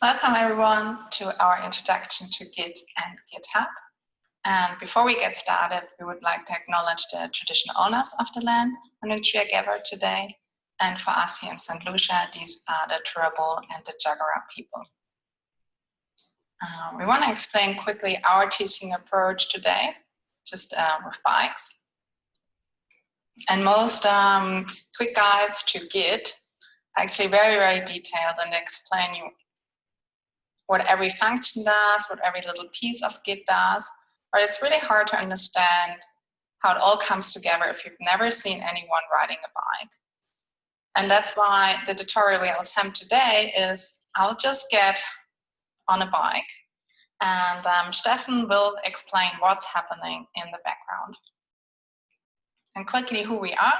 Welcome everyone to our introduction to Git and GitHub. And before we get started, we would like to acknowledge the traditional owners of the land on which we are gathered today. And for us here in St. Lucia, these are the Turrbal and the Jagera people. We want to explain quickly our teaching approach today, just with bikes. And most quick guides to Git are actually very, very detailed and explain you what every function does, what every little piece of Git does, but it's really hard to understand how it all comes together if you've never seen anyone riding a bike. And that's why the tutorial we'll attempt today is I'll just get on a bike and Stefan will explain what's happening in the background. And quickly who we are.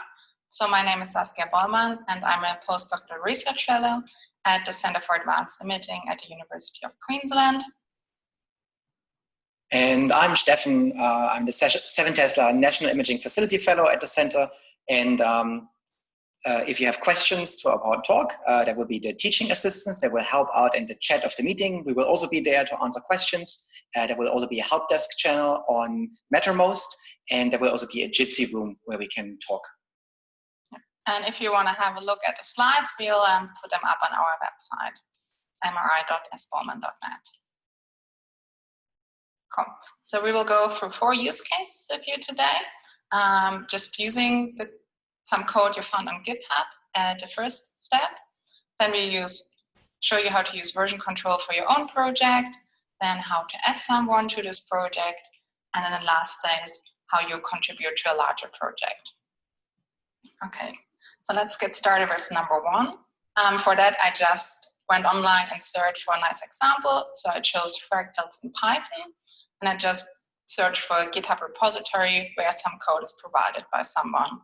So my name is Saskia Bollmann and I'm a postdoctoral research fellow at the Center for Advanced Imaging at the University of Queensland. And I'm Stefan. I'm the 7 Tesla National Imaging Facility Fellow at the Center. And if you have questions to our talk, there will be the teaching assistants that will help out in the chat of the meeting. We will also be there to answer questions. There will also be a help desk channel on Mattermost, and there will also be a Jitsi room where we can talk. And if you want to have a look at the slides, we'll put them up on our website, mri.sballman.net. Cool. So we will go through 4 use cases with you today, just using some code you found on GitHub at the first step. Then we show you how to use version control for your own project, then how to add someone to this project, and then the last stage, how you contribute to a larger project. Okay. So let's get started with number 1. For that, I just went online and searched for a nice example. So I chose fractals in Python, and I just searched for a GitHub repository where some code is provided by someone.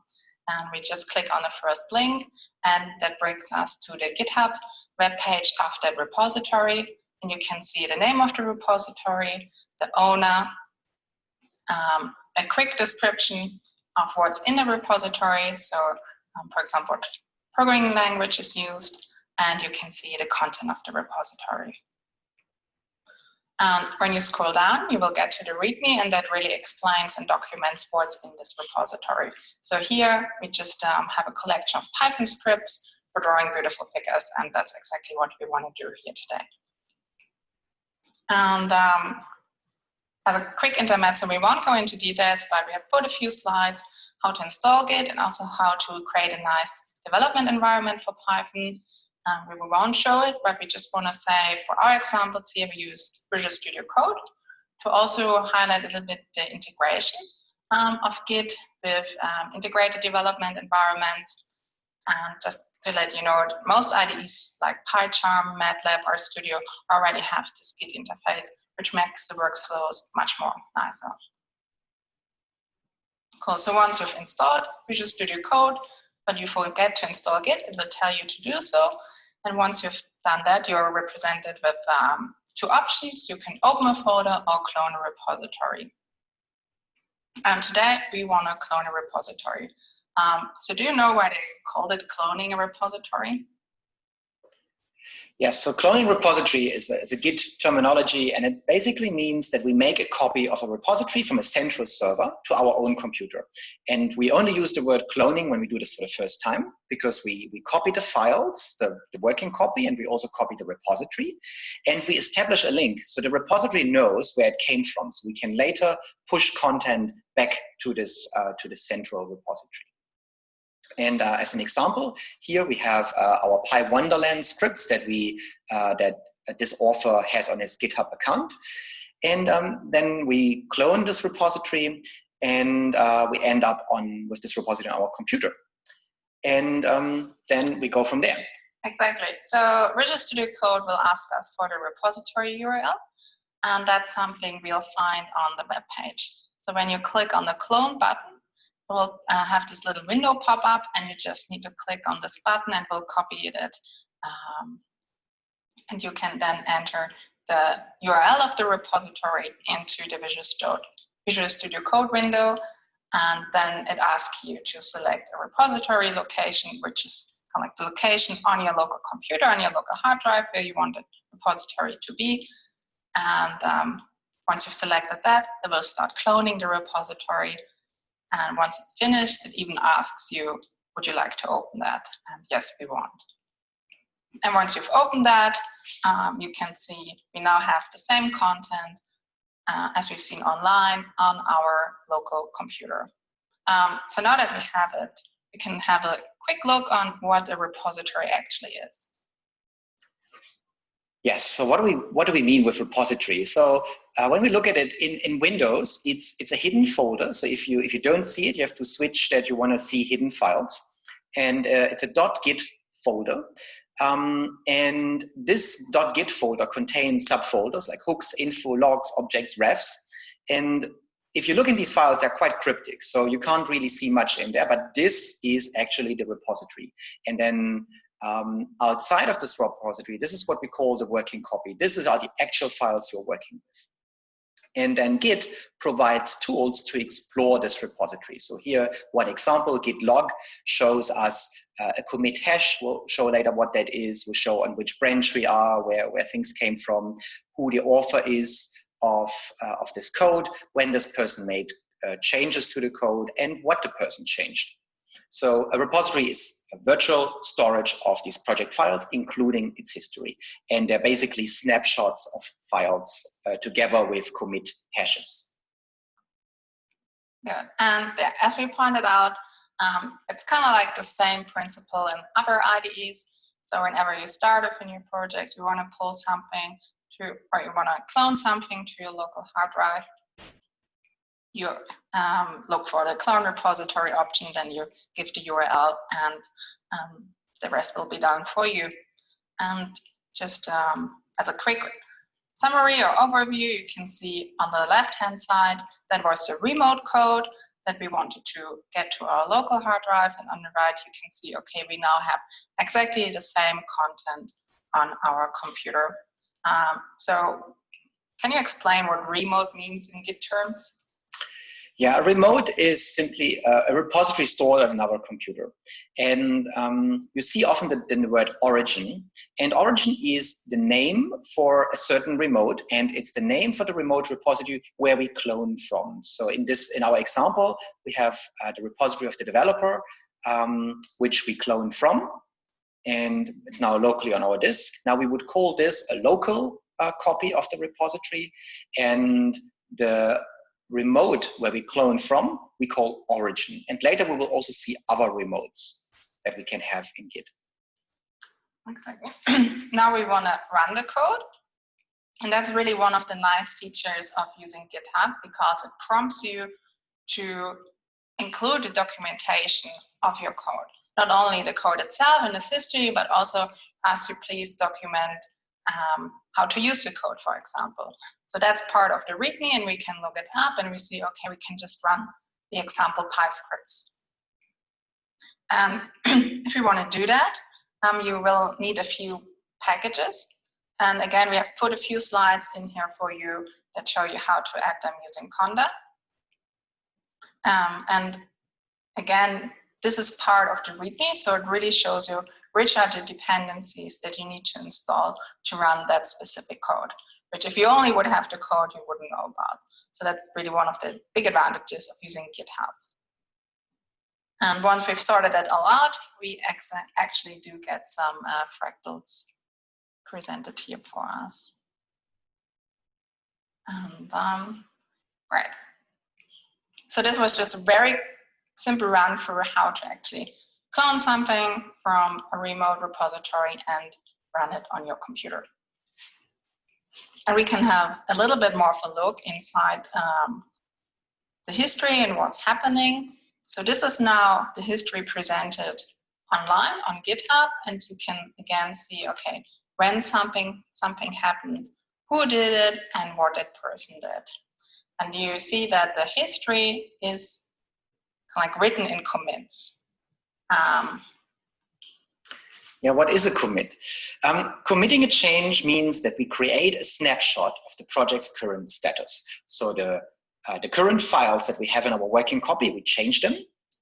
And we just click on the first link, and that brings us to the GitHub webpage of that repository. And you can see the name of the repository, the owner, a quick description of what's in the repository. So for example, what programming language is used, and you can see the content of the repository. And when you scroll down, you will get to the README, and that really explains and documents what's in this repository. So here we just have a collection of Python scripts for drawing beautiful figures, and that's exactly what we want to do here today. And as a quick intermezzo, we won't go into details, but we have put a few slides how to install Git and also how to create a nice development environment for Python. We won't show it, but we just want to say for our examples here, we use Visual Studio Code to also highlight a little bit the integration of Git with integrated development environments. And just to let you know, most IDEs like PyCharm, MATLAB, or Studio already have this Git interface, which makes the workflows much more nicer. Cool, so once you've installed Visual Studio Code, but you forget to install Git, it will tell you to do so. And once you've done that, you're represented with 2 options. You can open a folder or clone a repository. And today we want to clone a repository. So do you know why they called it cloning a repository? Yes, so cloning repository is a Git terminology, and it basically means that we make a copy of a repository from a central server to our own computer. And we only use the word cloning when we do this for the first time, because we copy the files, the working copy, and we also copy the repository, and we establish a link. So the repository knows where it came from, so we can later push content back to this central repository. And as an example, here we have our PyWonderland scripts that this author has on his GitHub account. And then we clone this repository, and we end up with this repository on our computer. And then we go from there. Exactly. So Visual Studio Code will ask us for the repository URL, and that's something we'll find on the web page. So when you click on the clone button, we'll have this little window pop up, and you just need to click on this button and we'll copy it. And you can then enter the URL of the repository into the Visual Studio Code window, and then it asks you to select a repository location, which is kind of like the location on your local computer, on your local hard drive where you want the repository to be. And once you've selected that, it will start cloning the repository. And once it's finished, it even asks you, would you like to open that? And yes, we want. And once you've opened that, you can see we now have the same content as we've seen online on our local computer. So now that we have it, we can have a quick look on what a repository actually is. Yes, so what do we mean with repository? So when we look at it in Windows, it's a hidden folder. So if you don't see it, you have to switch that you want to see hidden files. And it's a .git folder. And this .git folder contains subfolders like hooks, info, logs, objects, refs. And if you look in these files, they're quite cryptic. So you can't really see much in there, but this is actually the repository. And then outside of this repository, this is what we call the working copy. This is the actual files you're working with. And then Git provides tools to explore this repository. So here, one example, git log shows us a commit hash. We'll show later what that is. We'll show on which branch we are, where things came from, who the author is of this code, when this person made changes to the code, and what the person changed. So a repository is a virtual storage of these project files, including its history. And they're basically snapshots of files together with commit hashes. Good. And yeah, as we pointed out, it's kind of like the same principle in other IDEs. So whenever you start off a new project, you want to pull something to, or you want to clone something to your local hard drive, you look for the clone repository option, then you give the URL, and the rest will be done for you. And just as a quick summary or overview, you can see on the left-hand side, that was the remote code that we wanted to get to our local hard drive. And on the right, you can see, okay, we now have exactly the same content on our computer. So can you explain what remote means in Git terms? Yeah, a remote is simply a repository stored on another computer. And you see often the word origin. And origin is the name for a certain remote, and it's the name for the remote repository where we clone from. So in our example, we have the repository of the developer, which we clone from, and it's now locally on our disk. Now we would call this a local copy of the repository, and the remote where we clone from, we call origin. And later we will also see other remotes that we can have in Git. Exactly. Now we want to run the code. And that's really one of the nice features of using GitHub, because it prompts you to include the documentation of your code. Not only the code itself and its history, but also asks you please document how to use the code, for example. So that's part of the README, and we can look it up and we see, okay, we can just run the example Py scripts. And if you want to do that, you will need a few packages. And again, we have put a few slides in here for you that show you how to add them using Conda. And again, this is part of the README, so it really shows you which are the dependencies that you need to install to run that specific code, which if you only would have the code, you wouldn't know about. So that's really one of the big advantages of using GitHub. And once we've sorted that all out, we actually do get some fractals presented here for us. And right. So this was just a very simple run through how to actually clone something from a remote repository and run it on your computer. And we can have a little bit more of a look inside the history and what's happening. So this is now the history presented online on GitHub, and you can again see, okay, when something happened, who did it, and what that person did. And you see that the history is like written in commits. Yeah, what is a commit? Committing a change means that we create a snapshot of the project's current status. So the current files that we have in our working copy, we change them,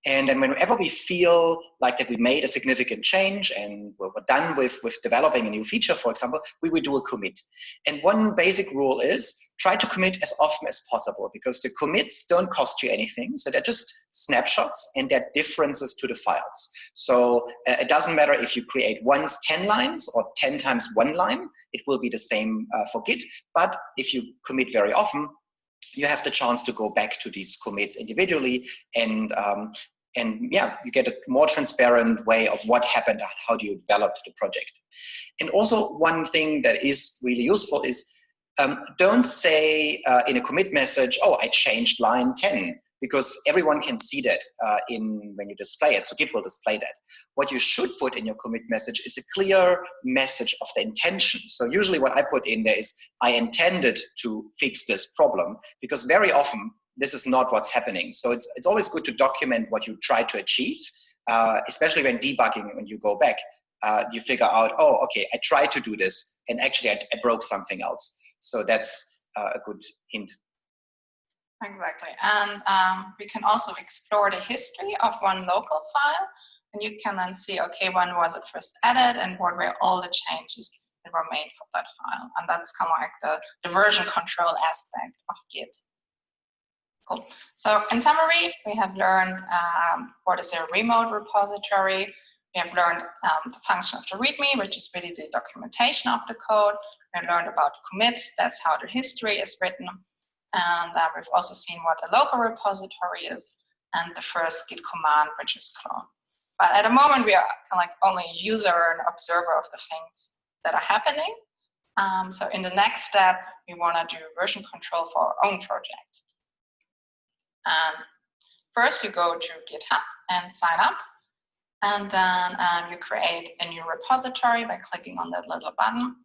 And then whenever we feel like that we made a significant change and we're done with developing a new feature, for example, we will do a commit. And one basic rule is try to commit as often as possible, because the commits don't cost you anything. So they're just snapshots and they're differences to the files. So it doesn't matter if you create once 10 lines or 10 times 1 line, it will be the same for Git. But if you commit very often, you have the chance to go back to these commits individually and yeah, you get a more transparent way of what happened, how do you develop the project. And also one thing that is really useful is don't say in a commit message, oh, I changed line 10, because everyone can see that when you display it. So Git will display that. What you should put in your commit message is a clear message of the intention. So usually what I put in there is, I intended to fix this problem, because very often this is not what's happening. So it's always good to document what you try to achieve, especially when debugging. When you go back, you figure out, oh, okay, I tried to do this, and actually I broke something else. So that's a good hint. Exactly. And we can also explore the history of one local file, and you can then see, okay, when was it first added and what were all the changes that were made for that file. And that's kind of like the version control aspect of Git. Cool. So in summary, we have learned what is a remote repository. We have learned the function of the README, which is really the documentation of the code. We learned about commits, that's how the history is written. And we've also seen what a local repository is, and the first Git command, which is clone. But at the moment, we are kind of like only a user and observer of the things that are happening. So in the next step, we want to do version control for our own project. And first, you go to GitHub and sign up. And then you create a new repository by clicking on that little button.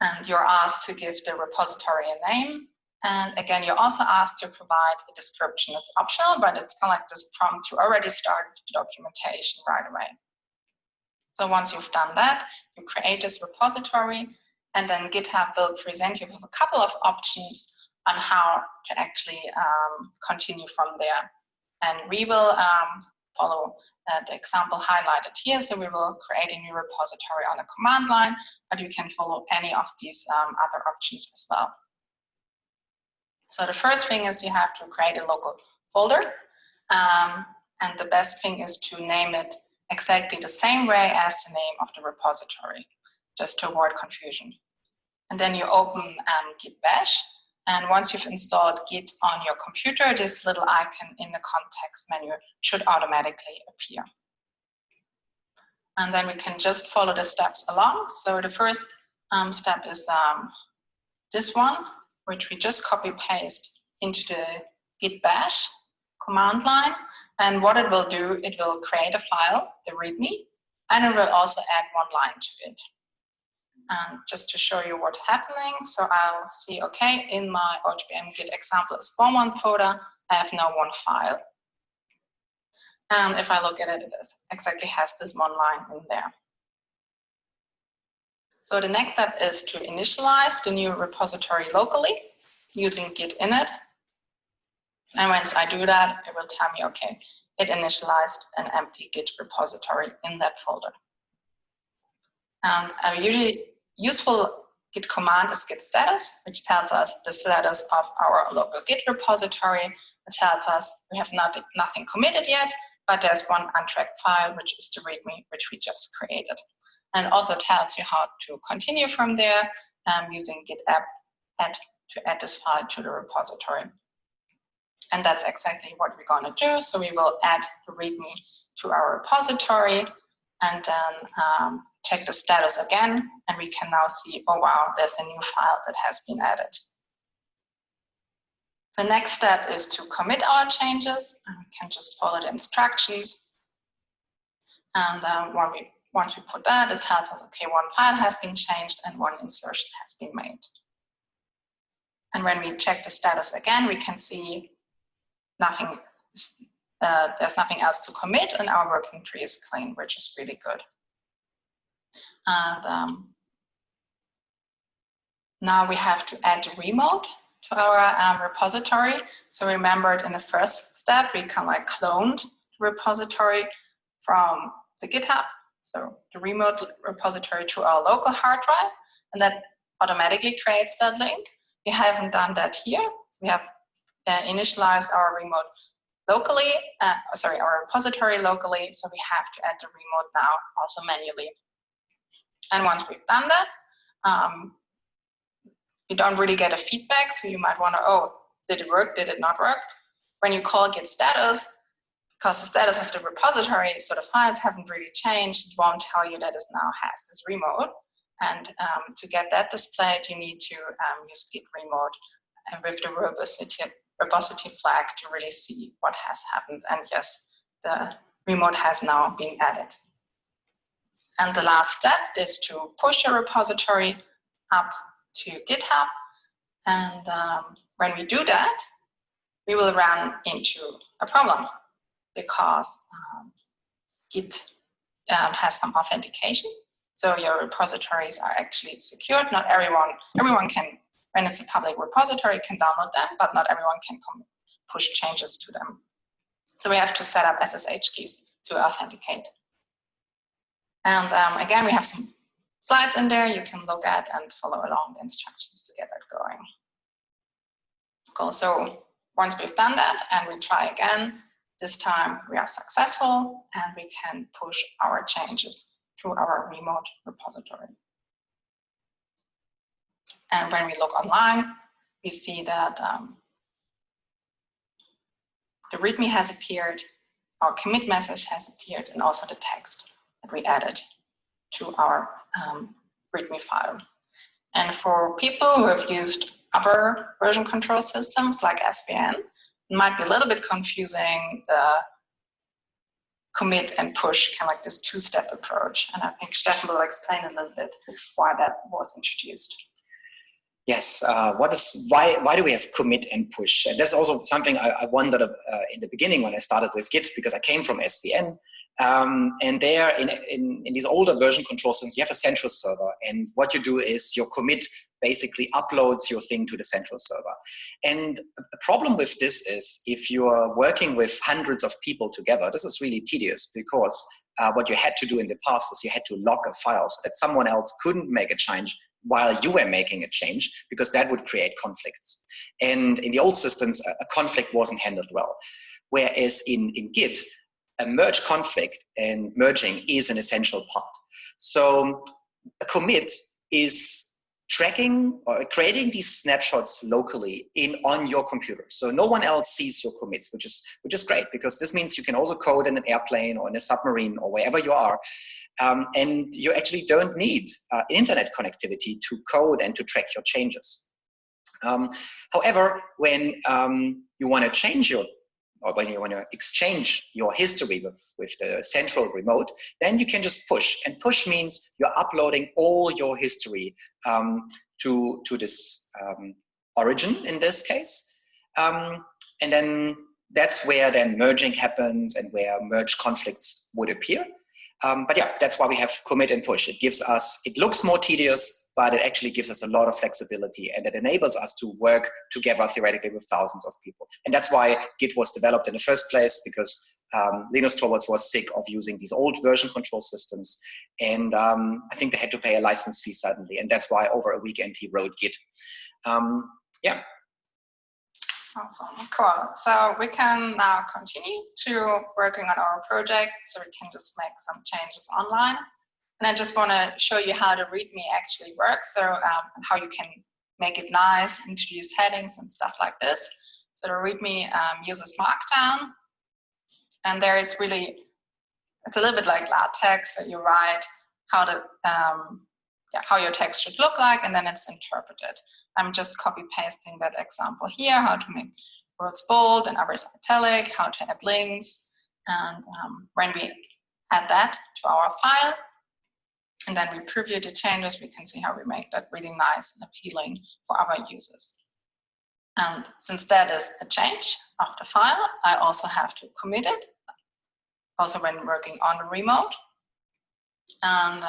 And you're asked to give the repository a name. And again, you're also asked to provide a description. It's optional, but it's kind of like this prompt to already start the documentation right away. So once you've done that, you create this repository, and then GitHub will present you with a couple of options on how to actually continue from there. And we will follow the example highlighted here. So we will create a new repository on a command line, but you can follow any of these other options as well. So the first thing is you have to create a local folder. And the best thing is to name it exactly the same way as the name of the repository, just to avoid confusion. And then you open Git Bash. And once you've installed Git on your computer, this little icon in the context menu should automatically appear. And then we can just follow the steps along. So the first step is this one, which we just copy paste into the Git Bash command line. And what it will do, it will create a file, the README, and it will also add one line to it. And just to show you what's happening, so I'll see, okay, in my OHBM Git example is form1 folder, I have now one file. And if I look at it, it exactly has this one line in there. So the next step is to initialize the new repository locally using git init. And once I do that, it will tell me, okay, it initialized an empty Git repository in that folder. And a usually useful Git command is git status, which tells us the status of our local Git repository. It tells us we have nothing committed yet, but there's one untracked file, which is the README, which we just created. And it also tells you how to continue from there using git add to add this file to the repository. And that's exactly what we're going to do. So we will add the README to our repository and then check the status again. And we can now see, oh, wow, there's a new file that has been added. The next step is to commit our changes. And we can just follow the instructions. And once we put that, it tells us, okay, one file has been changed and one insertion has been made. And when we check the status again, we can see there's nothing else to commit, and our working tree is clean, which is really good. And now we have to add the remote to our repository. So remember, in the first step, we kind of like cloned repository from the GitHub, so the remote repository, to our local hard drive, and that automatically creates that link. We haven't done that here. We have initialized our remote locally, our repository locally, so we have to add the remote now also manually. And once we've done that, you don't really get a feedback, so you might wonder, oh, did it work, did it not work? When you call git status, because the status of the repository, so the files haven't really changed, it won't tell you that it now has this remote. And to get that displayed, you need to use git remote and with the verbosity flag to really see what has happened. And yes, the remote has now been added. And the last step is to push your repository up to GitHub. And when we do that, we will run into a problem because Git has some authentication. So your repositories are actually secured. Not everyone can, when it's a public repository, can download them, but not everyone can push changes to them. So we have to set up SSH keys to authenticate. And again, we have some slides in there you can look at and follow along the instructions to get that going. Cool, so once we've done that and we try again, this time we are successful and we can push our changes to our remote repository. And when we look online, we see that the README has appeared, our commit message has appeared, and also the text that we added to our README file. And for people who have used other version control systems like SVN, it might be a little bit confusing, the commit and push, kind of like this two-step approach. And I think Steffen will explain a little bit why that was introduced. Yes, why do we have commit and push? And that's also something I wondered in the beginning when I started with Git, because I came from SVN. And there in these older version control systems, you have a central server. And what you do is your commit basically uploads your thing to the central server. And the problem with this is if you are working with hundreds of people together, this is really tedious because what you had to do in the past is you had to lock a file so that someone else couldn't make a change while you were making a change, because that would create conflicts. And in the old systems, a conflict wasn't handled well. Whereas in Git, a merge conflict and merging is an essential part. So a commit is tracking or creating these snapshots locally on your computer. So no one else sees your commits, which is great, because this means you can also code in an airplane or in a submarine or wherever you are. And you actually don't need internet connectivity to code and to track your changes. However, when you want to change or when you want to exchange your history with the central remote, then you can just push. And push means you're uploading all your history to this origin in this case. And then that's where then merging happens and where merge conflicts would appear. But yeah, that's why we have commit and push. It looks more tedious, but it actually gives us a lot of flexibility, and it enables us to work together theoretically with thousands of people. And that's why Git was developed in the first place, because Linus Torvalds was sick of using these old version control systems. And I think they had to pay a license fee suddenly. And that's why over a weekend he wrote Git. Yeah. Awesome, cool. So we can now continue to working on our project, so we can just make some changes online. And I just want to show you how the README actually works, so and how you can make it nice, introduce headings and stuff like this. So the README uses Markdown, and there it's a little bit like LaTeX. So you write how your text should look like, and then it's interpreted. I'm just copy pasting that example here, how to make words bold and others italic, how to add links. And when we add that to our file, and then we preview the changes, we can see how we make that really nice and appealing for our users. And since that is a change of the file, I also have to commit it, also when working on the remote. And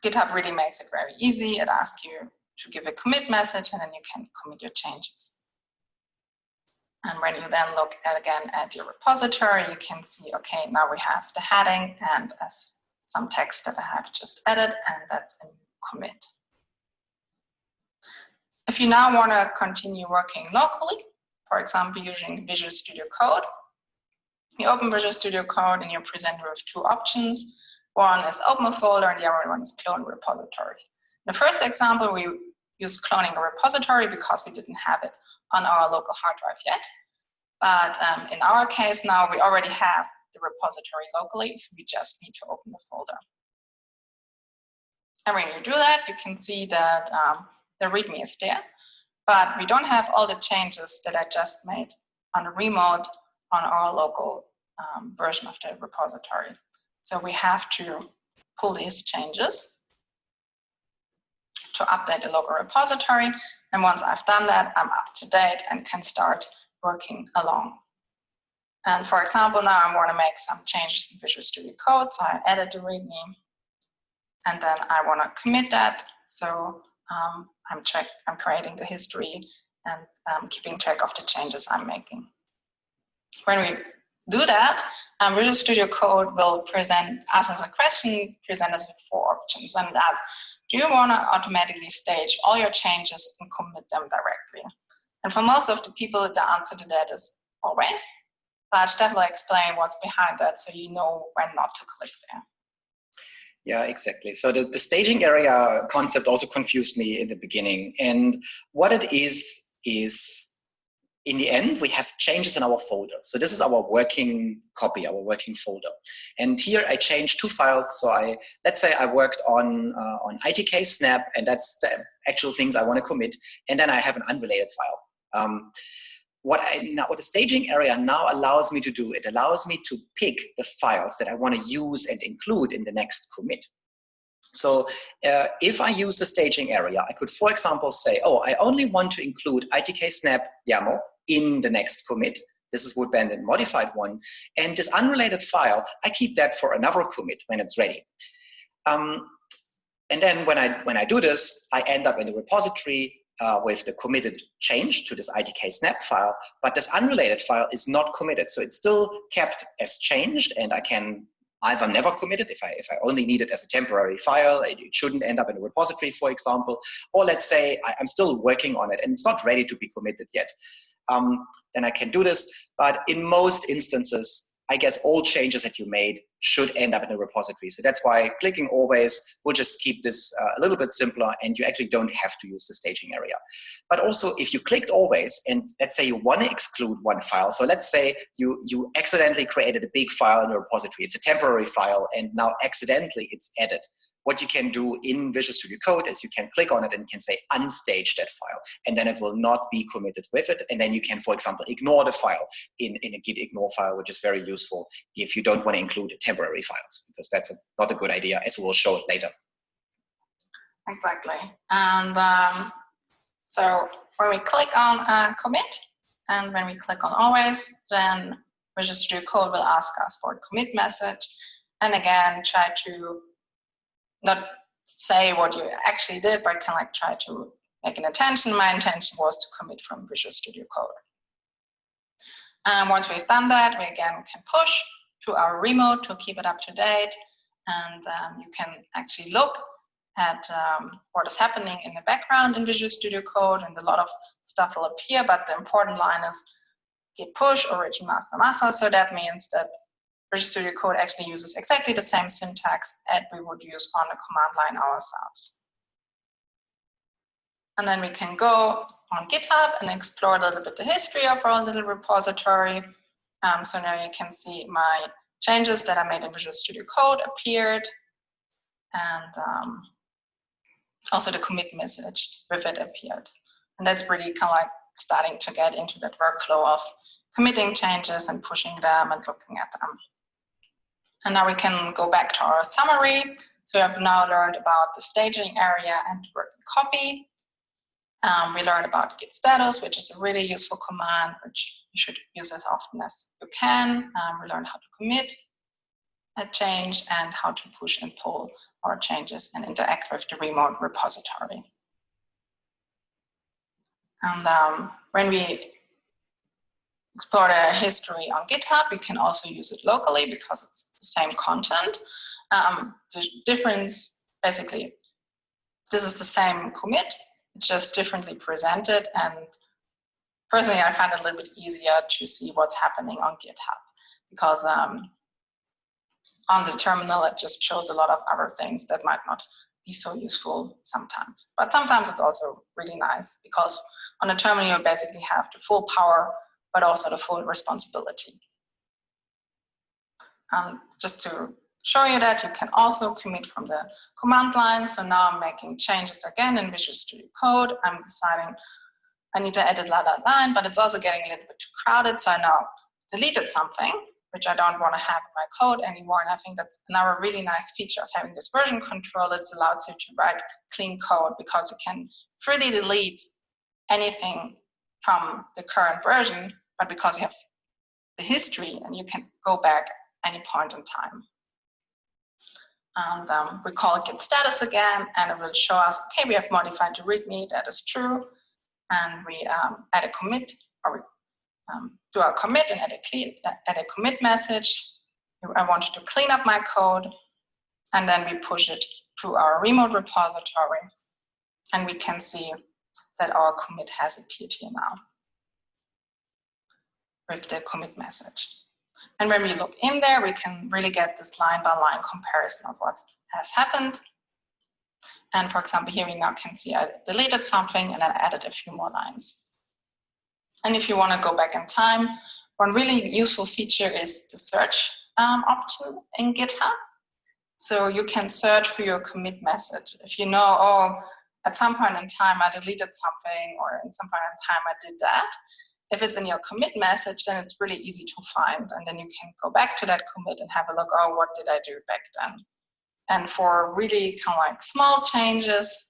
GitHub really makes it very easy. It asks you to give a commit message, and then you can commit your changes. And when you then look again at your repository, you can see, okay, now we have the heading and some text that I have just added, and that's a new commit. If you now want to continue working locally, for example, using Visual Studio Code, you open Visual Studio Code and you're presented with two options. One is open a folder and the other one is clone a repository. In the first example, we used cloning a repository because we didn't have it on our local hard drive yet. But in our case now, we already have the repository locally, so we just need to open the folder. And when you do that, you can see that the README is there, but we don't have all the changes that I just made on the remote on our local version of the repository. So we have to pull these changes to update the local repository. And once I've done that, I'm up to date and can start working along. And for example, now I want to make some changes in Visual Studio Code. So I added the README, and then I want to commit that. So I'm creating the history and keeping track of the changes I'm making. When we do that, Visual Studio Code will present us as a question, present us with 4 options, and that's, do you want to automatically stage all your changes and commit them directly? And for most of the people, the answer to that is always, but Steph will explain what's behind that so you know when not to click there. Yeah, exactly. So the staging area concept also confused me in the beginning. And what it is in the end, we have changes in our folder. So this is our working copy, our working folder. And here I changed 2 files. So let's say I worked on ITK snap, and that's the actual things I want to commit. And then I have an unrelated file. What the staging area now allows me to do, it allows me to pick the files that I want to use and include in the next commit. So if I use the staging area, I could, for example, say, oh, I only want to include ITK snap YAML in the next commit. This is would be the modified one. And this unrelated file, I keep that for another commit when it's ready. And then when I do this, I end up in the repository with the committed change to this ITK snap file, but this unrelated file is not committed. So it's still kept as changed, and I can either never commit it if I only need it as a temporary file. It shouldn't end up in a repository, for example. Or let's say I'm still working on it and it's not ready to be committed yet. Then I can do this. But in most instances, I guess all changes that you made should end up in a repository. So that's why clicking always will just keep this a little bit simpler, and you actually don't have to use the staging area. But also, if you clicked always, and let's say you want to exclude one file. So let's say you accidentally created a big file in a repository. It's a temporary file, and now accidentally it's added. What you can do in Visual Studio Code is you can click on it and you can say unstage that file, and then it will not be committed with it. And then you can, for example, ignore the file in a git ignore file, which is very useful if you don't want to include temporary files, because that's not a good idea, as we will show it later. Exactly. And so when we click on commit, and when we click on always, then Visual Studio Code will ask us for a commit message. And again, try to not say what you actually did, but kind of like try to make an intention. My intention was to commit from Visual Studio Code. And once we've done that, we again can push to our remote to keep it up to date. And you can actually look at what is happening in the background in Visual Studio Code, and a lot of stuff will appear, but the important line is git push origin master master. So that means that Visual Studio Code actually uses exactly the same syntax that we would use on the command line ourselves. And then we can go on GitHub and explore a little bit the history of our little repository. So now you can see my changes that I made in Visual Studio Code appeared, and also the commit message with it appeared. And that's really kind of like starting to get into that workflow of committing changes and pushing them and looking at them. And now we can go back to our summary. So we have now learned about the staging area and working copy. We learned about git status, which is a really useful command, which you should use as often as you can. We learned how to commit a change and how to push and pull our changes and interact with the remote repository. And when we explore the history on GitHub. You can also use it locally because it's the same content. The difference, basically, this is the same commit, just differently presented. And personally, I find it a little bit easier to see what's happening on GitHub because on the terminal, it just shows a lot of other things that might not be so useful sometimes. But sometimes it's also really nice because on a terminal, you basically have the full power, but also the full responsibility. Just to show you that, you can also commit from the command line. So now I'm making changes again in Visual Studio Code. I'm deciding I need to edit that line, but it's also getting a little bit too crowded. So I now deleted something, which I don't want to have in my code anymore. And I think that's another really nice feature of having this version control. It allows you to write clean code because you can freely delete anything from the current version, but because you have the history and you can go back any point in time. And we call it git status again, and it will show us, okay, we have modified the README, that is true. And we add a commit, or we do our commit and add a commit message. I wanted to clean up my code, and then we push it to our remote repository, and we can see that our commit has appeared here now with the commit message. And when we look in there, we can really get this line-by-line comparison of what has happened. And for example, here we now can see I deleted something and then added a few more lines. And if you want to go back in time, one really useful feature is the search option in GitHub. So you can search for your commit message. If you know, oh, at some point in time I deleted something, or at some point in time I did that, if it's in your commit message, then it's really easy to find. And then you can go back to that commit and have a look, oh, what did I do back then? And for really kind of like small changes,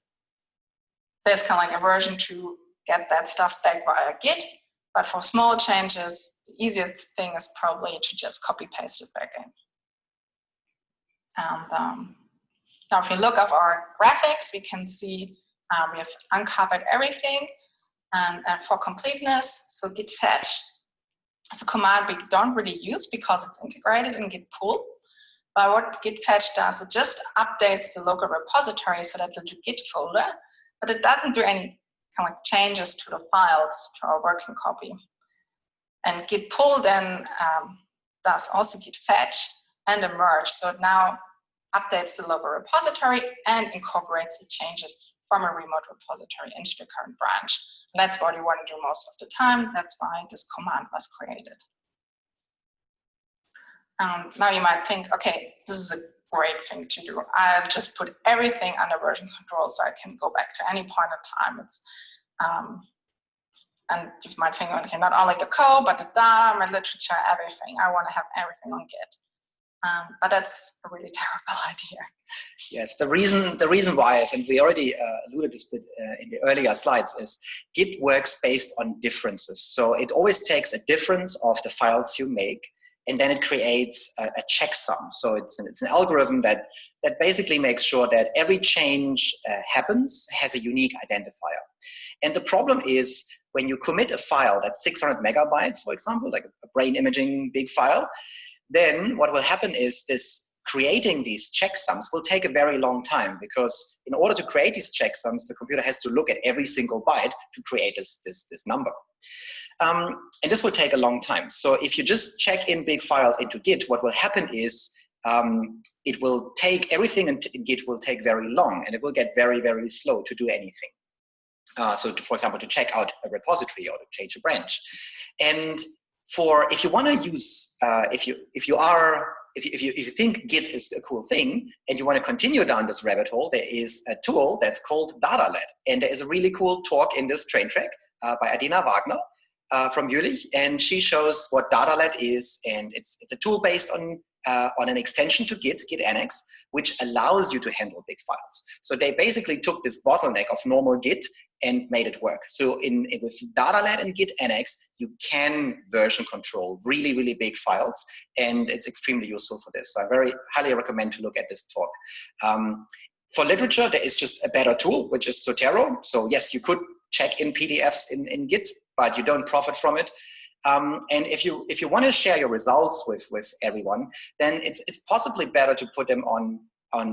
there's kind of like a version to get that stuff back via Git. But for small changes, the easiest thing is probably to just copy paste it back in. And now if we look at our graphics, we can see we have uncovered everything. And for completeness, so git fetch is a command we don't really use because it's integrated in git pull. But what git fetch does, it just updates the local repository, so that little git folder, but it doesn't do any kind of like changes to the files, to our working copy. And git pull then does also git fetch and a merge, so it now updates the local repository and incorporates the changes from a remote repository into the current branch. And that's what you want to do most of the time. That's why this command was created. Now you might think, okay, this is a great thing to do. I've just put everything under version control so I can go back to any point in time. It's, and you might think, okay, not only the code, but the data, my literature, everything. I want to have everything on Git. But that's a really terrible idea. Yes, the reason why is, and we already alluded this bit in the earlier slides, is Git works based on differences. So it always takes a difference of the files you make, and then it creates a checksum. So it's an algorithm that basically makes sure that every change happens, has a unique identifier. And the problem is when you commit a file that's 600 megabytes, for example, like a brain imaging big file, then what will happen is creating these checksums will take a very long time, because in order to create these checksums, the computer has to look at every single byte to create this number. And this will take a long time. So if you just check in big files into Git, what will happen is it will take everything in Git will take very long, and it will get very, very slow to do anything. For example, to check out a repository or to change a branch. And if you want to use, if you think Git is a cool thing and you want to continue down this rabbit hole, there is a tool that's called DataLet, and there is a really cool talk in this train track by Adina Wagner from Jülich, and she shows what DataLet is, and it's a tool based on an extension to Git Annex, which allows you to handle big files. So they basically took this bottleneck of normal Git and made it work. So with DataLet and Git Annex, you can version control really, really big files, and it's extremely useful for this. So I very highly recommend to look at this talk. For literature, there is just a better tool, which is Zotero. So yes, you could check in PDFs in Git, but you don't profit from it. And if you want to share your results with everyone, then it's possibly better to put them on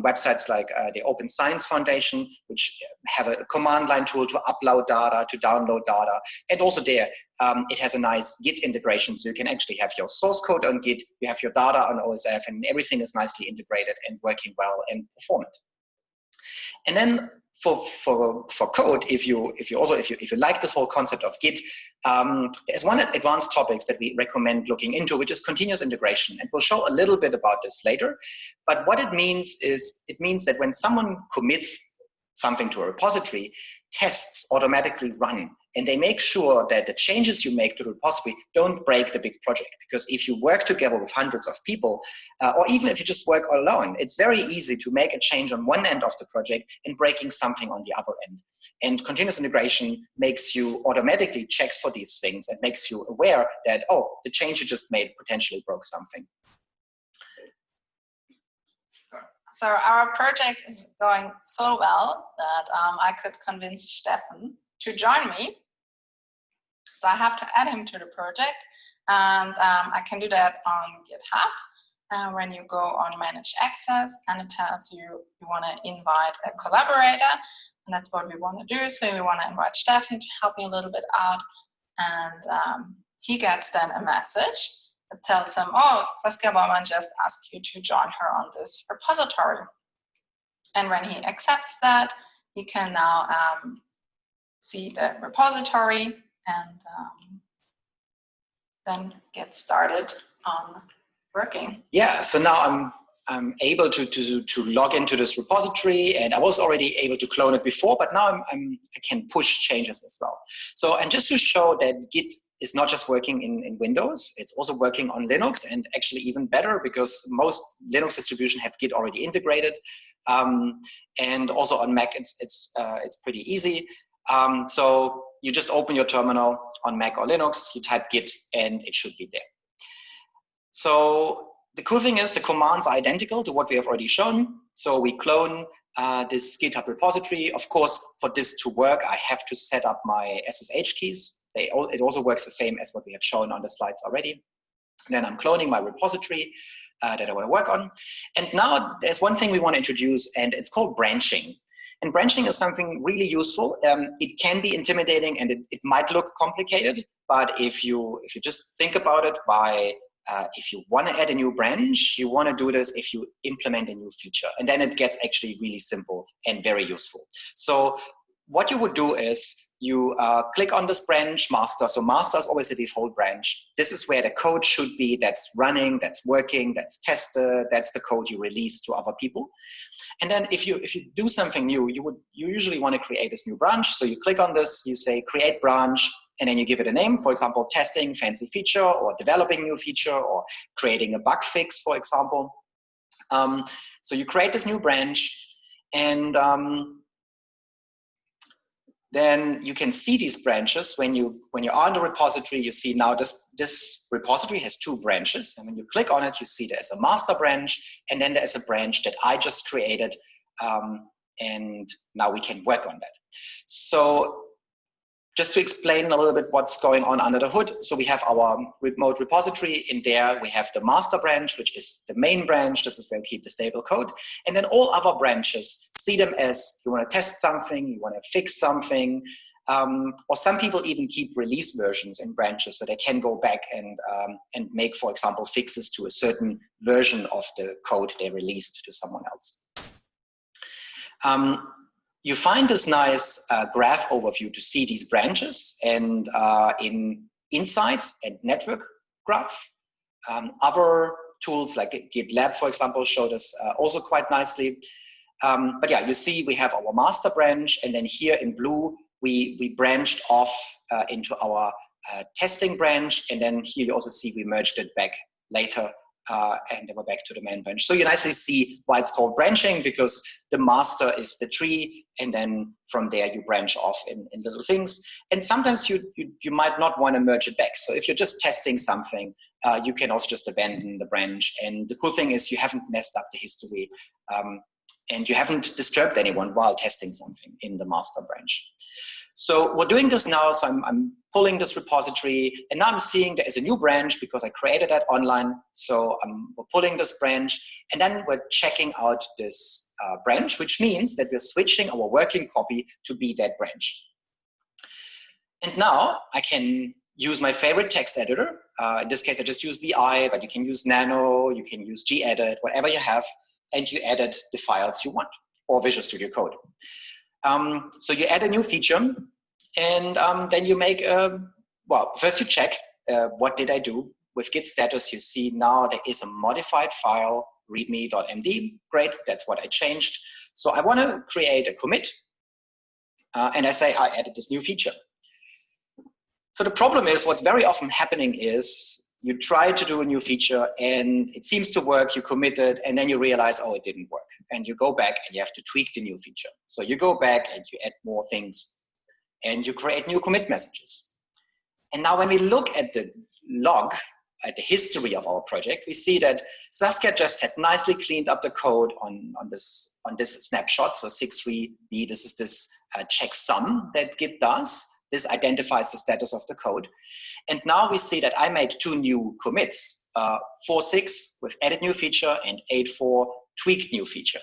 websites like the Open Science Foundation, which have a command line tool to upload data, to download data. And also there, it has a nice Git integration. So you can actually have your source code on Git, you have your data on OSF, and everything is nicely integrated and working well and performant. And then for code, if you like this whole concept of Git, there's one advanced topics that we recommend looking into, which is continuous integration. And we'll show a little bit about this later. But what it means is, it means that when someone commits something to a repository, tests automatically run. And they make sure that the changes you make to the repository don't break the big project. Because if you work together with hundreds of people, or even if you just work alone, it's very easy to make a change on one end of the project and breaking something on the other end. And continuous integration makes you automatically checks for these things and makes you aware that, oh, the change you just made potentially broke something. So our project is going so well that I could convince Stefan to join me. So I have to add him to the project, and I can do that on GitHub. When you go on Manage Access, and it tells you you want to invite a collaborator, and that's what we want to do. So we want to invite Stefan to help me a little bit out, and he gets then a message that tells him, oh, Saskia Baumann just asked you to join her on this repository. And when he accepts that, he can now see the repository and then get started on working. Yeah, so now I'm able to log into this repository, and I was already able to clone it before, but now I can push changes as well. So, and just to show that Git is not just working in Windows, it's also working on Linux, and actually even better because most Linux distributions have Git already integrated. And also on Mac, it's pretty easy. So you just open your terminal on Mac or Linux, you type Git, and it should be there. So the cool thing is the commands are identical to what we have already shown. So we clone this GitHub repository. Of course, for this to work, I have to set up my SSH keys. It also works the same as what we have shown on the slides already. Then I'm cloning my repository that I want to work on. And now there's one thing we want to introduce, and it's called branching. And branching is something really useful. It can be intimidating, and it might look complicated, but if you just think about it, if you want to add a new branch, you want to do this if you implement a new feature. And then it gets actually really simple and very useful. So what you would do is you click on this branch, master. So master is always the default branch. This is where the code should be that's running, that's working, that's tested. That's the code you release to other people. And then if you do something new, you usually want to create this new branch. So you click on this, you say create branch, and then you give it a name, for example, testing fancy feature, or developing new feature, or creating a bug fix, for example. So you create this new branch, and then you can see these branches when you are in the repository. You see now this repository has two branches, and when you click on it, you see there's a master branch, and then there's a branch that I just created, and now we can work on that. So just to explain a little bit what's going on under the hood. So we have our remote repository. In there, we have the master branch, which is the main branch. This is where we keep the stable code. And then all other branches, see them as you want to test something, you want to fix something, or some people even keep release versions in branches so they can go back and make, for example, fixes to a certain version of the code they released to someone else. You find this nice graph overview to see these branches, and in Insights and Network Graph. Other tools like GitLab, for example, show this also quite nicely. But yeah, you see we have our master branch, and then here in blue, we branched off into our testing branch, and then here you also see we merged it back later. And then we're back to the main branch. So you nicely see why it's called branching, because the master is the tree, and then from there you branch off in little things. And sometimes you might not want to merge it back. So if you're just testing something, you can also just abandon the branch. And the cool thing is you haven't messed up the history, and you haven't disturbed anyone while testing something in the master branch. So we're doing this now. So I'm pulling this repository, and now I'm seeing there is a new branch because I created that online. So we're pulling this branch, and then we're checking out this branch, which means that we're switching our working copy to be that branch. And now I can use my favorite text editor. In this case, I just use VI, but you can use Nano, you can use gedit, whatever you have, and you edit the files you want, or Visual Studio Code. So you add a new feature, and then you make well, first you check what did I do. With git status, you see now there is a modified file, readme.md. Great, that's what I changed. So I want to create a commit, and I say I added this new feature. So the problem is, what's very often happening is you try to do a new feature and it seems to work, you commit it, and then you realize, oh, it didn't work. And you go back and you have to tweak the new feature. So you go back and you add more things and you create new commit messages. And now when we look at the log, at the history of our project, we see that Saskia just had nicely cleaned up the code on this snapshot. So 6.3b, this is this checksum that Git does. This identifies the status of the code. And now we see that I made two new commits, 4.6 with added new feature and 8.4 tweaked new feature.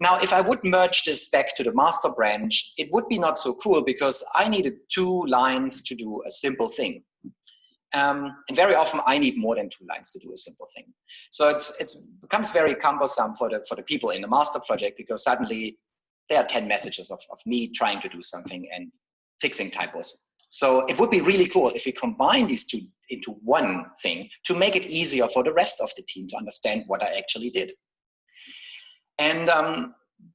Now, if I would merge this back to the master branch, it would be not so cool because I needed 2 lines to do a simple thing. And very often I need more than 2 lines to do a simple thing. So it becomes very cumbersome for the people in the master project because suddenly there are 10 messages of me trying to do something and fixing typos. So it would be really cool if we combine these two into one thing to make it easier for the rest of the team to understand what I actually did. And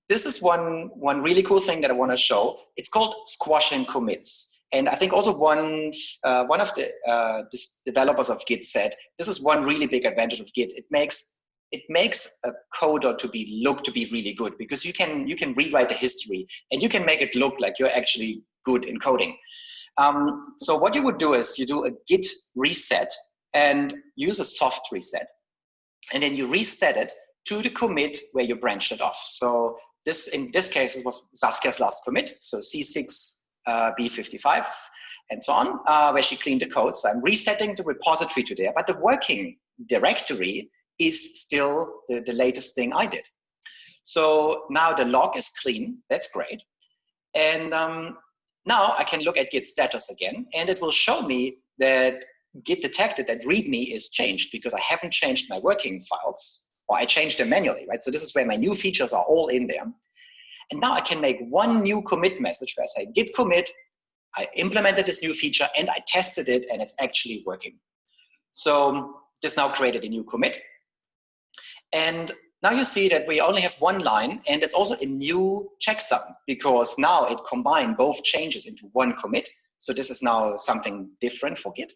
this is one really cool thing that I want to show. It's called squashing commits. And I think also one of the developers of Git said, this is one really big advantage of Git. It makes a coder look to be really good because you can rewrite the history and you can make it look like you're actually good in coding. So what you would do is you do a Git reset and use a soft reset. And then you reset it to the commit where you branched it off. So in this case, it was Saskia's last commit. So C6B55 and so on, where she cleaned the code. So I'm resetting the repository to there, but the working directory is still the latest thing I did. So now the log is clean. That's great. And now I can look at Git status again, and it will show me that Git detected that README is changed because I haven't changed my working files, or I changed them manually, right? So this is where my new features are all in there. And now I can make one new commit message where I say git commit, I implemented this new feature and I tested it and it's actually working. So this now created a new commit. And now you see that we only have one line, and it's also a new checksum because now it combined both changes into one commit. So this is now something different for Git.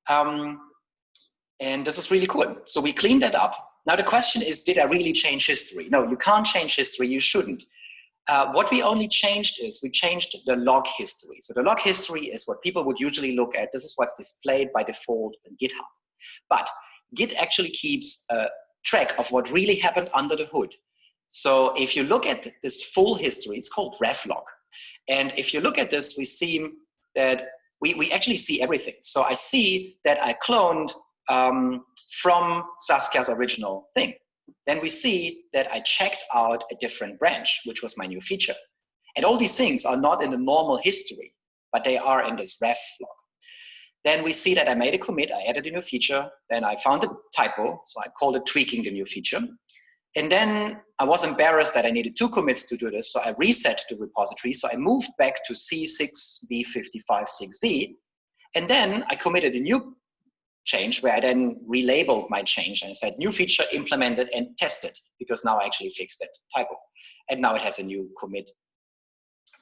And this is really cool. So we cleaned that up. Now the question is, did I really change history? No, you can't change history, you shouldn't. What we only changed is we changed the log history. So the log history is what people would usually look at. This is what's displayed by default in GitHub. But Git actually keeps track of what really happened under the hood. So if you look at this full history, it's called reflog. And if you look at this, we see that we actually see everything. So I see that I cloned from Saskia's original thing. Then we see that I checked out a different branch, which was my new feature. And all these things are not in the normal history, but they are in this reflog. Then we see that I made a commit, I added a new feature, then I found a typo, so I called it tweaking the new feature. And then I was embarrassed that I needed 2 commits to do this, so I reset the repository. So I moved back to C6B556D, and then I committed a new change where I then relabeled my change and I said new feature implemented and tested, because now I actually fixed that typo. And now it has a new commit.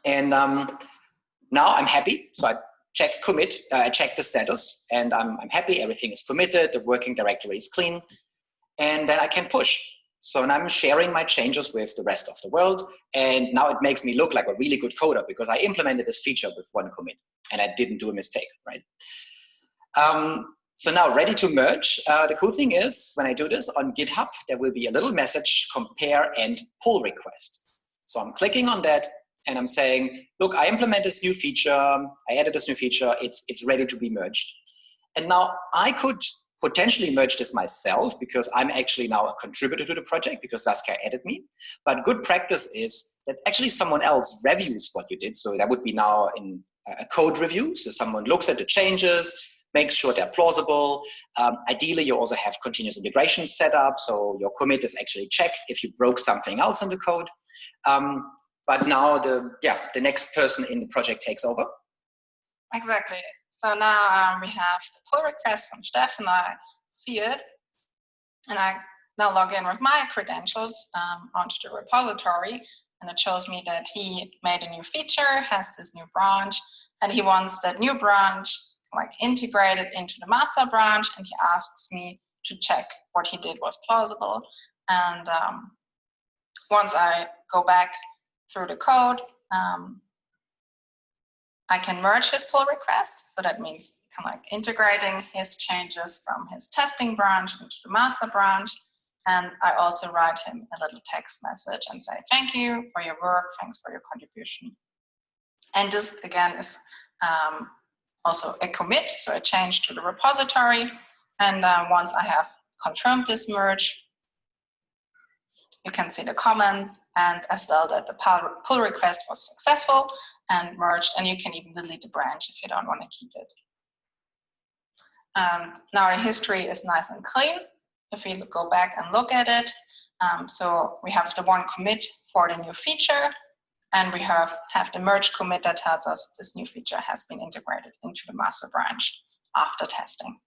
And now I'm happy, so I check commit, I check the status, and I'm happy, everything is committed, the working directory is clean, and then I can push. So now I'm sharing my changes with the rest of the world, and now it makes me look like a really good coder because I implemented this feature with 1 commit, and I didn't do a mistake, right? So now ready to merge. The cool thing is when I do this on GitHub, there will be a little message, compare and pull request. So I'm clicking on that, and I'm saying, look, I implement this new feature, I added this new feature, it's ready to be merged. And now I could potentially merge this myself because I'm actually now a contributor to the project because Saskia added me. But good practice is that actually someone else reviews what you did. So that would be now in a code review. So someone looks at the changes, makes sure they're plausible. Ideally, you also have continuous integration set up. So your commit is actually checked if you broke something else in the code. But now the next person in the project takes over. Exactly. So now we have the pull request from Stefan. I see it, and I now log in with my credentials onto the repository, and it shows me that he made a new feature, has this new branch, and he wants that new branch like integrated into the master branch, and he asks me to check what he did was plausible. And once I go back through the code, I can merge his pull request. So that means kind of like integrating his changes from his testing branch into the master branch. And I also write him a little text message and say, thank you for your work, thanks for your contribution. And this again is also a commit, so a change to the repository. And once I have confirmed this merge, you can see the comments and as well that the pull request was successful and merged, and you can even delete the branch if you don't want to keep it. Now the history is nice and clean if we go back and look at it. So we have the one commit for the new feature, and we have the merge commit that tells us this new feature has been integrated into the master branch after testing.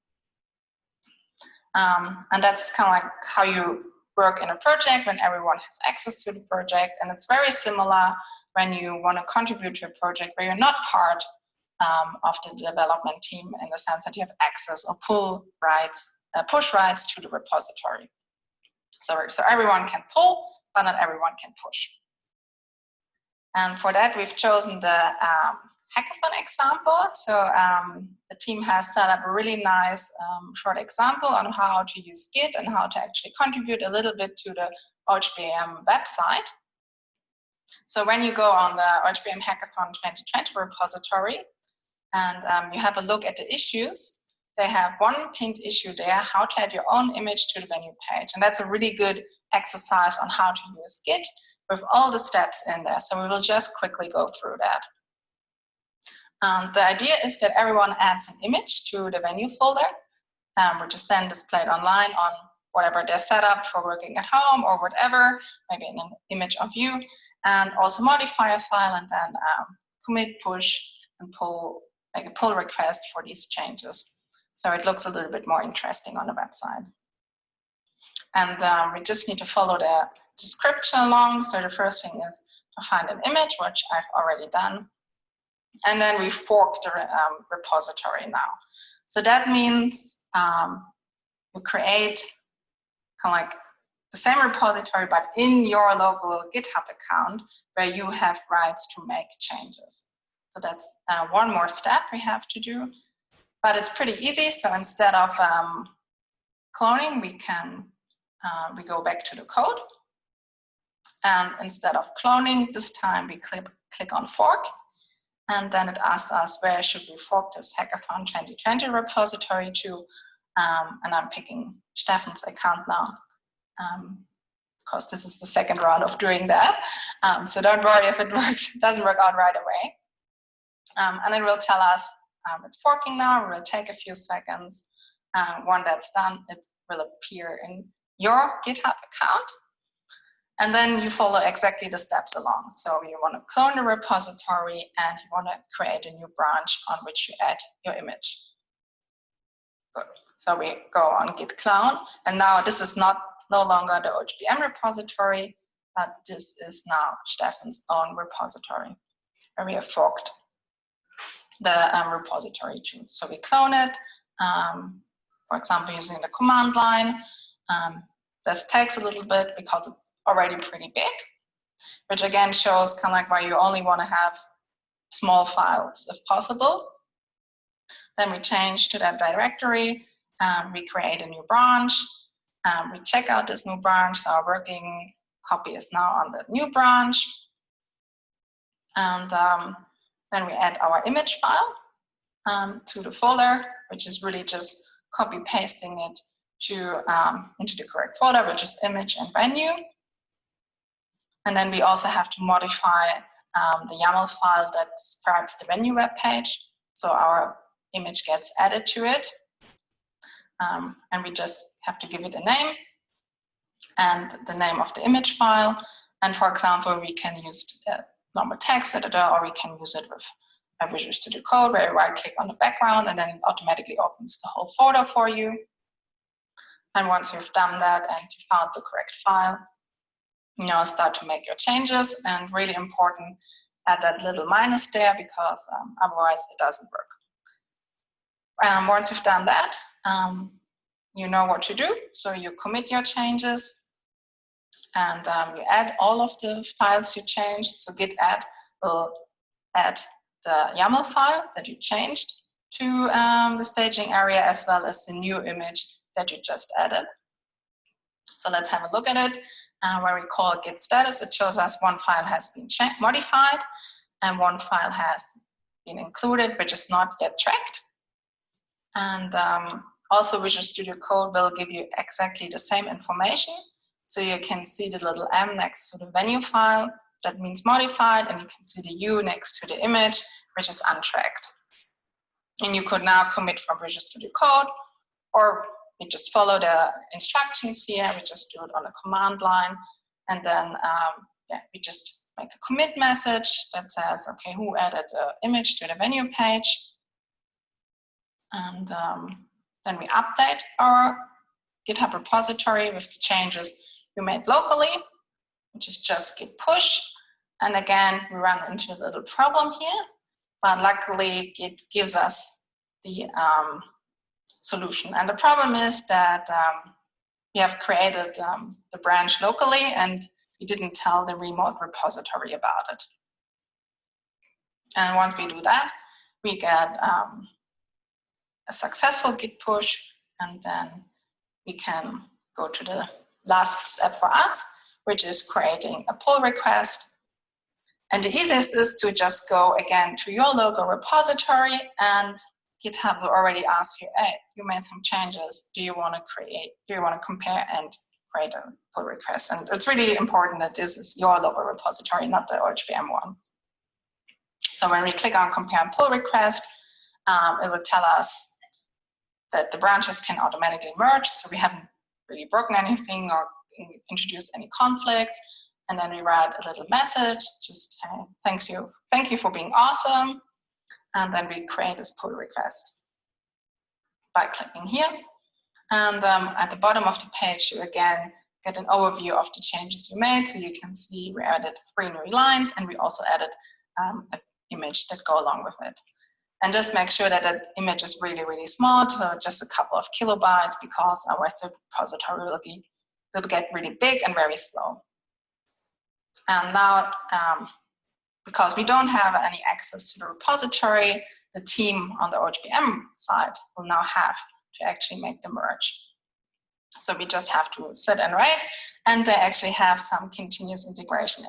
And that's kind of like how you work in a project when everyone has access to the project, and it's very similar when you want to contribute to a project where you're not part of the development team in the sense that you have access or push rights to the repository. So everyone can pull, but not everyone can push. And for that, we've chosen the hackathon example. So the team has set up a really nice short example on how to use Git and how to actually contribute a little bit to the OHBM website. So when you go on the OHBM Hackathon 2020 repository and you have a look at the issues, they have one pinned issue there, how to add your own image to the venue page. And that's a really good exercise on how to use Git with all the steps in there. So we will just quickly go through that. The idea is that everyone adds an image to the venue folder, which is then displayed online on whatever they're set up for working at home or whatever, maybe in an image of you, and also modify a file and then commit, push, and pull, make a pull request for these changes. So it looks a little bit more interesting on the website. And we just need to follow the description along. So the first thing is to find an image, which I've already done. And then we fork the repository now. So that means you create kind of like the same repository, but in your local GitHub account where you have rights to make changes. So that's one more step we have to do, but it's pretty easy. So instead of cloning, we go back to the code. And instead of cloning, this time we click on fork. And then it asks us where should we fork this Hackathon 2020 repository to. And I'm picking Stefan's account now, because this is the second round of doing that. So don't worry if it doesn't work out right away. And it will tell us it's forking now. It will take a few seconds. When that's done, it will appear in your GitHub account. And then you follow exactly the steps along. So you want to clone the repository and you want to create a new branch on which you add your image. Good. So we go on git clone, and now this is no longer the OHBM repository, but this is now Stefan's own repository, where we have forked the repository too. So we clone it, for example, using the command line. This takes a little bit because it's already pretty big, which again shows kind of like why you only want to have small files if possible. Then we change to that directory, we create a new branch, we check out this new branch, so our working copy is now on the new branch. And then we add our image file to the folder, which is really just copy pasting it to into the correct folder, which is image and venue. And then we also have to modify the YAML file that describes the venue web page. So our image gets added to it. And we just have to give it a name and the name of the image file. And for example, we can use the normal text editor, or we can use it with a Visual Studio Code where you right click on the background and then it automatically opens the whole folder for you. And once you've done that and you found the correct file, you now start to make your changes. And really important, add that little minus there, because otherwise it doesn't work. Once you've done that, you know what to do. So you commit your changes and you add all of the files you changed. So git add will add the YAML file that you changed to the staging area, as well as the new image that you just added. So let's have a look at it. Where we call git status, it shows us one file has been modified and one file has been included, which is not yet tracked. And also Visual Studio Code will give you exactly the same information. So you can see the little M next to the venue file, that means modified, and you can see the U next to the image, which is untracked. And you could now commit from Visual Studio Code, or we just follow the instructions here. We just do it on a command line, and then we just make a commit message that says, okay, who added the image to the venue page? And then we update our GitHub repository with the changes we made locally, which is just git push. And again, we run into a little problem here, but luckily Git gives us the solution. And the problem is that we have created the branch locally and we didn't tell the remote repository about it. And once we do that, we get a successful git push, and then we can go to the last step for us, which is creating a pull request. And the easiest is to just go again to your local repository, and GitHub will already ask you, hey, you made some changes. Do you want to compare and create a pull request? And it's really important that this is your local repository, not the OHBM one. So when we click on compare and pull request, it will tell us that the branches can automatically merge. So we haven't really broken anything or introduced any conflicts. And then we write a little message, just thank you for being awesome. And then we create this pull request by clicking here. And at the bottom of the page, you again get an overview of the changes you made. So you can see we added 3 new lines, and we also added an image that go along with it. And just make sure that that image is really, really small, so just a couple of kilobytes, because otherwise the repository will get really big and very slow. And now, because we don't have any access to the repository, the team on the OHBM side will now have to actually make the merge. So we just have to sit and wait, and they actually have some continuous integration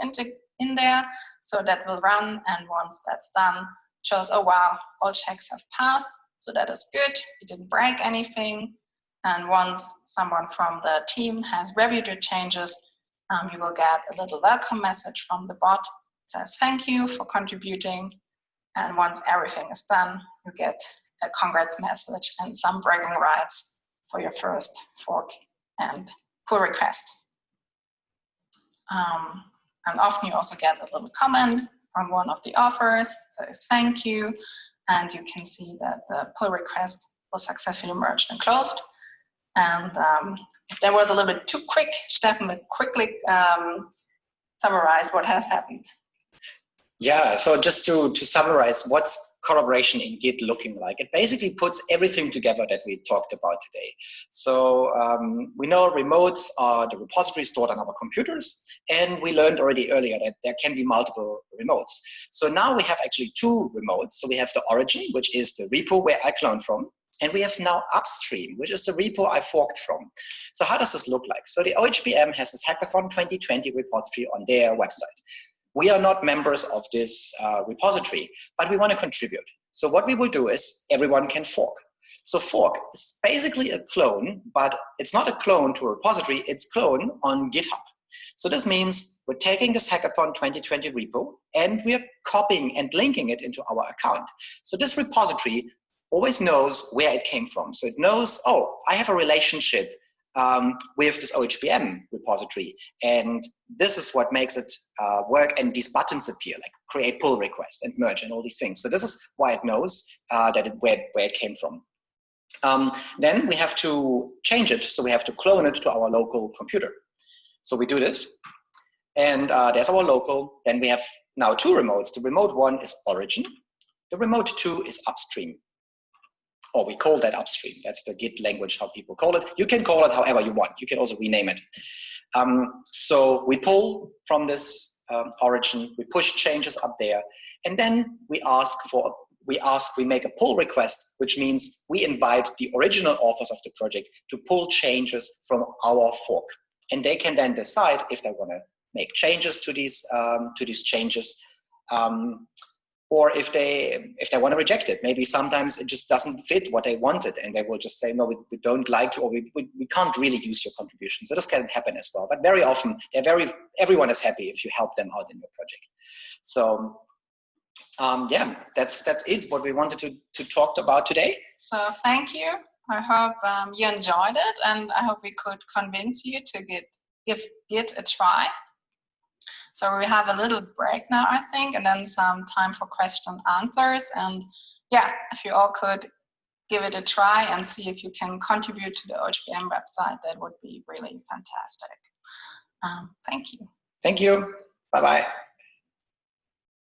in there, so that will run, and once that's done, shows, oh wow, all checks have passed, so that is good, we didn't break anything. And once someone from the team has reviewed your changes, you will get a little welcome message from the bot. It says thank you for contributing, and once everything is done, you get a congrats message and some bragging rights for your first fork and pull request. And often you also get a little comment from one of the authors, says thank you, and you can see that the pull request was successfully merged and closed. And if that was a little bit too quick, Stefan will quickly summarize what has happened. Yeah, so just to summarize, what's collaboration in Git looking like? It basically puts everything together that we talked about today. So we know remotes are the repository stored on our computers, and we learned already earlier that there can be multiple remotes. So now we have actually 2 remotes. So we have the origin, which is the repo where I cloned from, and we have now upstream, which is the repo I forked from. So how does this look like? So the OHBM has this Hackathon 2020 repository on their website. we are not members of this repository, but we want to contribute. So what we will do is everyone can fork. So fork is basically a clone, but it's not a clone to a repository, it's clone on GitHub. So this means we're taking this Hackathon 2020 repo and we're copying and linking it into our account. So this repository always knows where it came from. So it knows, oh, I have a relationship with this OHBM repository, and this is what makes it work, and these buttons appear, like create pull request and merge and all these things. So this is why it knows where it came from. Then we have to change it, so we have to clone it to our local computer. So we do this, and there's our local. Then we have now two remotes. The remote one is origin. The remote 2 is upstream. Or we call that upstream. That's the Git language, how people call it. You can call it however you want. You can also rename it. So we pull from this origin, we push changes up there, and then we make a pull request, which means we invite the original authors of the project to pull changes from our fork. And they can then decide if they want to make changes to these changes, or if they want to reject it. Maybe sometimes it just doesn't fit what they wanted, and they will just say, no, we don't like to, or we can't really use your contribution. So this can happen as well. But very often, everyone is happy if you help them out in your project. So yeah, that's it, what we wanted to talk about today. So thank you. I hope you enjoyed it, and I hope we could convince you to give Git a try. So we have a little break now, I think, and then some time for question and answers. And yeah, if you all could give it a try and see if you can contribute to the OHBM website, that would be really fantastic. Thank you. Thank you. Bye-bye.